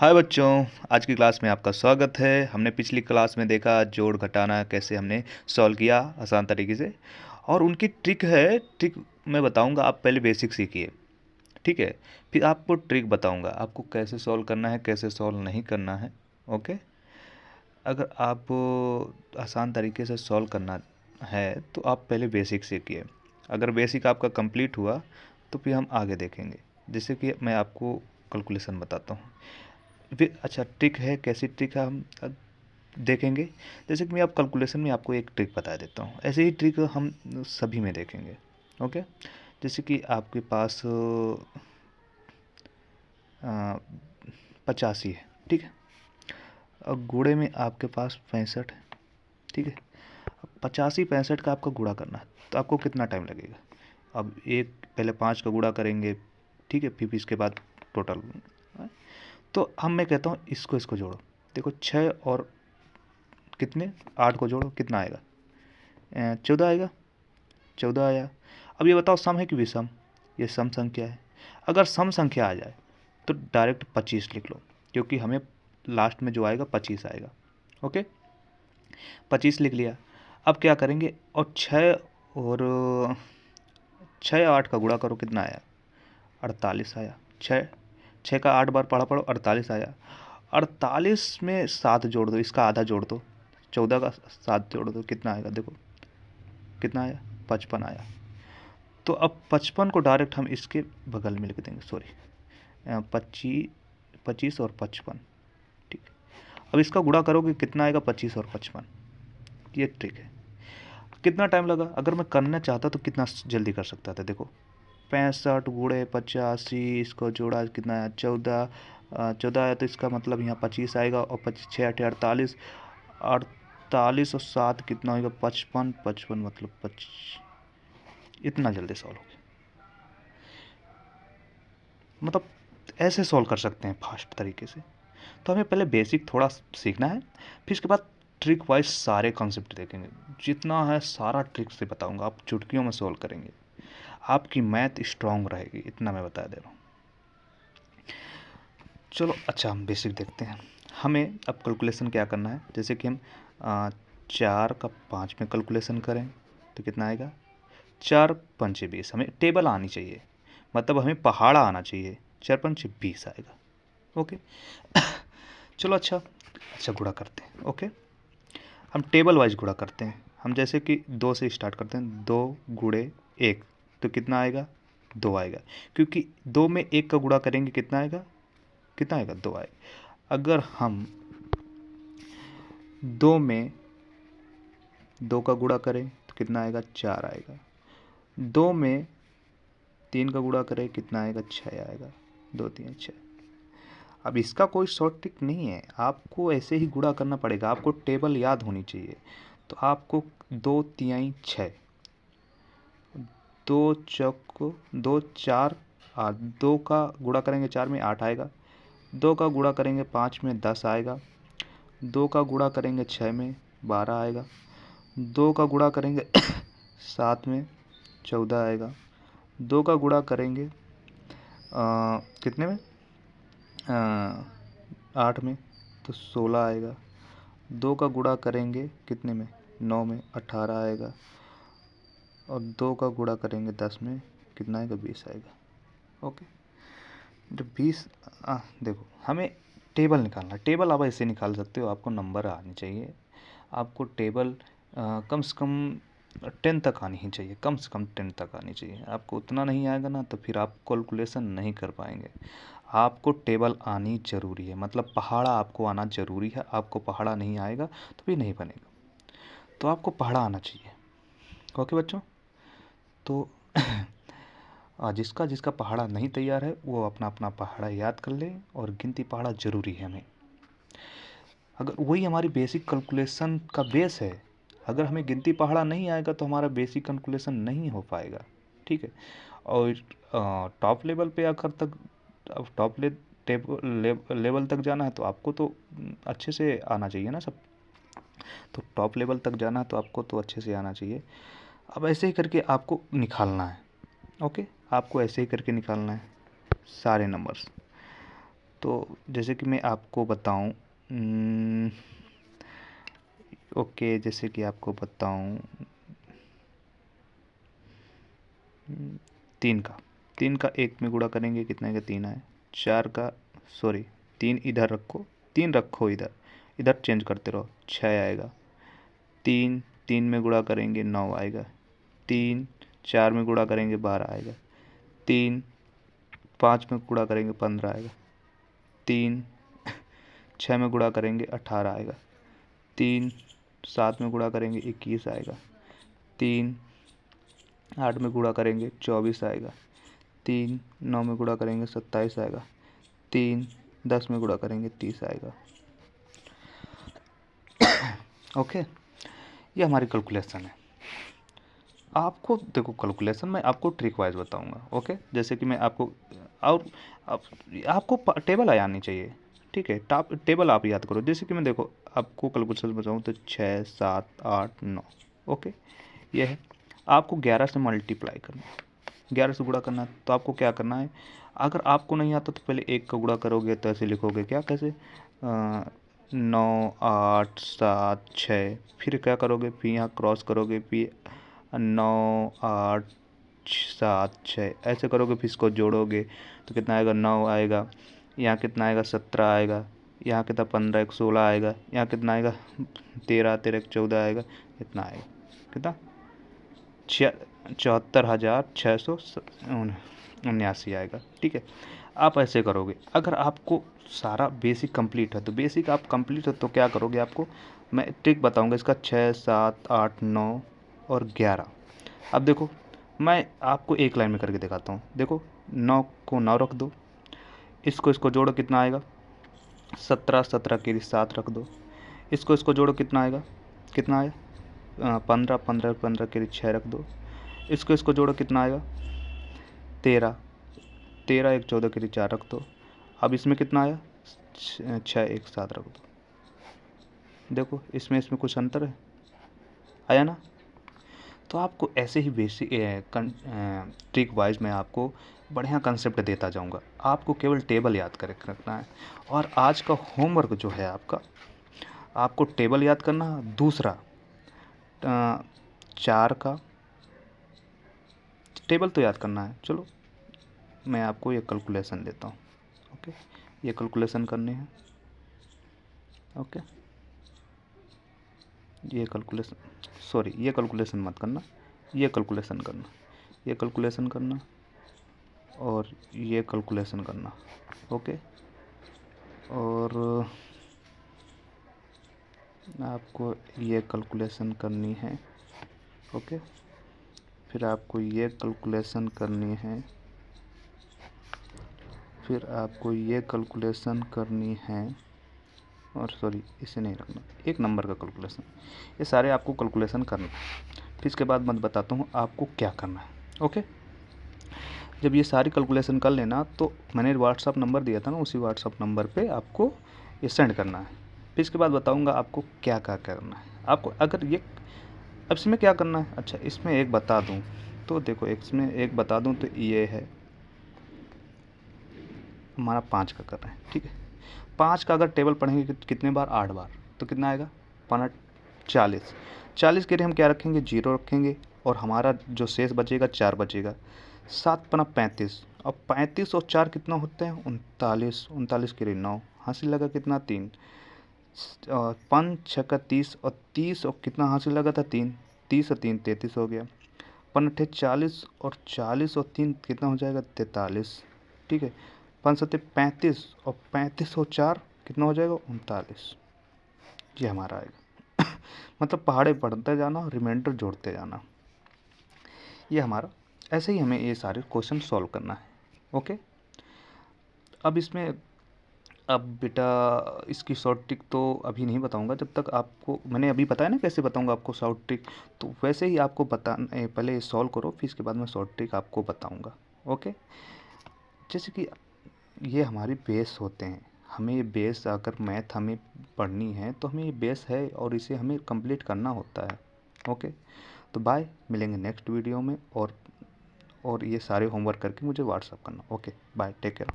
हाय बच्चों, आज की क्लास में आपका स्वागत है। हमने पिछली क्लास में देखा जोड़ घटाना कैसे हमने सॉल्व किया आसान तरीके से, और उनकी ट्रिक मैं बताऊंगा। आप पहले बेसिक सीखिए, ठीक है। फिर आपको ट्रिक बताऊंगा आपको कैसे सॉल्व करना है, कैसे सॉल्व नहीं करना है। ओके। अगर आप आसान तरीके से सॉल्व करना है तो आप पहले बेसिक सीखिए। अगर बेसिक आपका कंप्लीट हुआ तो फिर हम आगे देखेंगे। जैसे कि मैं आपको कैलकुलेशन बताता हूँ। फिर अच्छा, ट्रिक है, कैसी ट्रिक है हम देखेंगे। जैसे कि मैं आप कैलकुलेशन में आपको एक ट्रिक बता देता हूँ, ऐसे ही ट्रिक हम सभी में देखेंगे। ओके। जैसे कि आपके पास 85 है, ठीक है। अब गुणे में आपके पास 65 है, ठीक है। अब 85 65 का आपको गुणा करना है तो आपको कितना टाइम लगेगा। अब एक पहले 5 का गुणा करेंगे, ठीक है, फिर इसके बाद टोटल। तो हम मैं कहता हूँ इसको इसको जोड़ो। देखो 6 और कितने 8 को जोड़ो, कितना आएगा? 14 आएगा। 14 आया। अब ये बताओ सम है कि विषम? ये सम संख्या है। अगर सम संख्या आ जाए तो डायरेक्ट 25 लिख लो, क्योंकि हमें लास्ट में जो आएगा 25 आएगा। ओके, 25 लिख लिया। अब क्या करेंगे, और 6 8 का गुणा करो, कितना आया? 48 आया। 6 का 8 बार पढ़ा पढ़ो, 48 आया। 48 में 7 जोड़ दो, इसका आधा जोड़ दो, 14 का 7 जोड़ दो, कितना आएगा? देखो कितना आया, 55 आया। तो अब 55 को डायरेक्ट हम इसके बगल में लिख देंगे, सॉरी, 25 और 55, ठीक। अब इसका गुणा करोगे कितना आएगा? 25 और 55। ये ट्रिक है। कितना टाइम लगा? अगर मैं करना चाहता तो कितना जल्दी कर सकता था। देखो 65 गुणे 85, इसको जोड़ा कितना आया? 14। 14 आया तो इसका मतलब यहाँ 25 आएगा, और 25 6 8 48, 48 और 7 कितना होगा? 55। 55 मतलब 25। इतना जल्दी सॉल्व हो गया। मतलब ऐसे सॉल्व कर सकते हैं फास्ट तरीके से। तो हमें पहले बेसिक थोड़ा सीखना है, फिर इसके बाद ट्रिक वाइज सारे कॉन्सेप्ट देखेंगे। जितना है सारा ट्रिक से बताऊंगा, आप चुटकियों में सॉल्व करेंगे। आपकी मैथ स्ट्रांग रहेगी, इतना मैं बता दे रहा हूँ। चलो अच्छा, हम बेसिक देखते हैं। हमें अब कैलकुलेशन क्या करना है। जैसे कि हम 4 का 5 में कैलकुलेशन करें तो कितना आएगा? 4 पंचे 20। हमें टेबल आनी चाहिए, मतलब हमें पहाड़ा आना चाहिए। 4 पंचे 20 आएगा। ओके। चलो अच्छा अच्छा, गुणा करते हैं। ओके, हम टेबल वाइज गुणा करते हैं। हम जैसे कि 2 से स्टार्ट करते हैं। 2 गुणे 1 तो कितना आएगा? 2 आएगा, क्योंकि 2 में 1 का गुणा करेंगे, कितना आएगा? कितना आएगा? 2 आएगा। अगर हम 2 में 2 का गुणा करें तो कितना आएगा? 4 आएगा। 2 में 3 का गुणा करें, कितना आएगा? 6 आएगा। 2 3 6। अब इसका कोई शॉर्ट ट्रिक नहीं है, आपको ऐसे ही गुणा करना पड़ेगा। आपको टेबल याद होनी चाहिए। तो आपको 2 तिहाई 6, 2 चौक 2 4 8, 2 का गुणा करेंगे 4 में 8 आएगा। 2 का गुणा करेंगे 5 में 10 आएगा। 2 का गुणा करेंगे 6 में 12 आएगा। 2 का गुणा करेंगे 7 में 14 आएगा। 2 का गुणा करेंगे कितने में? 8 में तो 16 आएगा। 2 का गुणा करेंगे कितने में? 9 में 18 आएगा। और 2 का गुणा करेंगे 10 में, कितना आएगा? 20 आएगा। ओके। जब 20 देखो हमें टेबल निकालना। टेबल आप ऐसे निकाल सकते हो, आपको नंबर आनी चाहिए। आपको टेबल कम से कम 10 तक आनी ही चाहिए, कम से कम 10 तक आनी चाहिए। आपको उतना नहीं आएगा ना तो फिर आप कैलकुलेशन नहीं कर पाएंगे। आपको टेबल आनी ज़रूरी है, मतलब पहाड़ा आपको आना ज़रूरी है। आपको पहाड़ा नहीं आएगा तो भी नहीं बनेगा। तो आपको पहाड़ा आना चाहिए। ओके बच्चों, तो जिसका जिसका पहाड़ा नहीं तैयार है वो अपना अपना पहाड़ा याद कर ले, और गिनती पहाड़ा ज़रूरी है हमें। अगर वही हमारी बेसिक कैलकुलेशन का बेस है। अगर हमें गिनती पहाड़ा नहीं आएगा तो हमारा बेसिक कैलकुलेशन नहीं हो पाएगा, ठीक है। और टॉप लेवल पे आकर तक, अब लेवल तक जाना है तो आपको तो अच्छे से आना चाहिए ना सब। तो टॉप लेवल तक जाना है तो आपको तो अच्छे से आना चाहिए। अब ऐसे ही करके आपको निकालना है। ओके, आपको ऐसे ही करके निकालना है सारे नंबर्स। तो जैसे कि मैं आपको बताऊं, ओके, जैसे कि आपको बताऊं 3 का 1 में गुणा करेंगे कितना का 3 आए। 4 का, सॉरी 3 इधर रखो, 3 रखो इधर, इधर चेंज करते रहो, 6 आएगा। 3 में गुणा करेंगे 9 आएगा। 3 4 में गुणा करेंगे 12 आएगा। 3 5 में गुणा करेंगे 15 आएगा। 3 6 में गुणा करेंगे 18 आएगा। 3 7 में गुणा करेंगे 21 आएगा। 3 8 में गुणा करेंगे 24 आएगा। 3 9 में गुणा करेंगे 27 आएगा। 3 10 में गुणा करेंगे 30 आएगा। ओके, ये हमारी कैलकुलेशन है। आपको देखो, कैलकुलेशन मैं आपको ट्रिक वाइज बताऊंगा। ओके, जैसे कि मैं आपको, और आपको टेबल आनी चाहिए, ठीक है। टेबल आप याद करो। जैसे कि मैं देखो आपको कैलकुलेशन बताऊँ तो 6 7 8 9, ओके, ये है। आपको 11 से मल्टीप्लाई करना है, 11 से गुणा करना है। तो आपको क्या करना है, अगर आपको नहीं आता तो पहले 1 का गुणा करोगे तो ऐसे लिखोगे, क्या कैसे, 9 8 7 6, फिर क्या करोगे, फिर यहाँ क्रॉस करोगे, फिर 9 8 7 6 ऐसे करोगे, फिर इसको जोड़ोगे तो कितना आएगा, 9 आएगा। यहाँ कितना आएगा, 17 आएगा। यहाँ कितना, 15 1 16 आएगा। यहाँ कितना आएगा, 13 13 1 14 आएगा। कितना आएगा, कितना, 74,679 आएगा, ठीक है। आप ऐसे करोगे। अगर आपको सारा बेसिक कंप्लीट है तो बेसिक आप कंप्लीट है तो क्या करोगे, आपको मैं ट्रिक बताऊंगा इसका, 6 7 8 9 और 11। अब देखो मैं आपको एक लाइन में करके दिखाता हूँ। देखो 9 को 9 रख दो, इसको जोड़ो, कितना आएगा, 17 17 के 7 रख दो, इसको जोड़ो, कितना आएगा, कितना आएगा, 15 15 15 के 6 रख दो, इसको जोड़ो, कितना आएगा, 13 13 1 14 के 4 रख दो। अब इसमें कितना आया, 6 1 7 रख दो। देखो इसमें कुछ अंतर है, आया ना। तो आपको ऐसे ही बेसिक ट्रिक वाइज मैं आपको बढ़िया कंसेप्ट देता जाऊंगा। आपको केवल टेबल याद कर रखना है। और आज का होमवर्क जो है आपका, आपको टेबल याद करना। दूसरा 4 का टेबल तो याद करना है। चलो मैं आपको ये कैलकुलेशन देता हूँ। ओके, ये कैलकुलेशन करनी है। ओके, ये कैलकुलेशन, सॉरी ये कैलकुलेशन मत करना, ये कैलकुलेशन करना, ये कैलकुलेशन करना और ये कैलकुलेशन करना। ओके, और आपको ये कैलकुलेशन करनी है। ओके, फिर आपको ये कैलकुलेशन करनी है, फिर आपको ये कैलकुलेशन करनी है, और सॉरी इसे नहीं रखना, एक नंबर का कैलकुलेशन। ये सारे आपको कैलकुलेशन करना है। फिर इसके बाद मैं बताता हूँ आपको क्या करना है। ओके, जब ये सारी कैलकुलेशन कर लेना तो मैंने व्हाट्सअप नंबर दिया था ना, उसी व्हाट्सअप नंबर पे आपको ये सेंड करना है। फिर इसके बाद बताऊँगा आपको क्या क्या करना है। आपको अगर ये, अब इसमें क्या करना है, अच्छा इसमें एक बता दूँ तो देखो, इसमें एक बता दूँ तो ये है हमारा 5 का कर रहे हैं, ठीक है। 5 का अगर टेबल पढ़ेंगे कितने बार, 8 बार, तो कितना आएगा, 5 40। 40 के लिए हम क्या रखेंगे, 0 रखेंगे, और हमारा जो शेष बचेगा 4 बचेगा। 7 पना 35, और 35 और 4 कितना होते हैं, 39। 39 के लिए 9 हासिल लगा, कितना, 3। और 5 6 का 30, और 30 और कितना हासिल लगा था, 3। 30 और 3 33 हो गया। 5 40, और 40 और 3 कितना हो जाएगा, 43, ठीक है। 5 7 35, और 35 और 4 कितना हो जाएगा, 39। ये हमारा आएगा। मतलब पहाड़े पढ़ते जाना, रिमाइंडर जोड़ते जाना। ये हमारा, ऐसे ही हमें ये सारे क्वेश्चन सॉल्व करना है। ओके, अब इसमें, अब बेटा इसकी शॉर्ट ट्रिक तो अभी नहीं बताऊंगा, जब तक आपको मैंने अभी बताया ना कैसे बताऊंगा आपको शॉर्ट ट्रिक, तो वैसे ही आपको पहले सॉल्व करो, फिर इसके बाद मैं शॉर्ट ट्रिक आपको बताऊंगा। ओके, जैसे कि ये हमारी बेस होते हैं। हमें ये बेस, अगर मैथ हमें पढ़नी है तो हमें ये बेस है और इसे हमें कंप्लीट करना होता है। ओके, तो बाय, मिलेंगे नेक्स्ट वीडियो में। और ये सारे होमवर्क करके मुझे व्हाट्सअप करना। Okay bye, take care.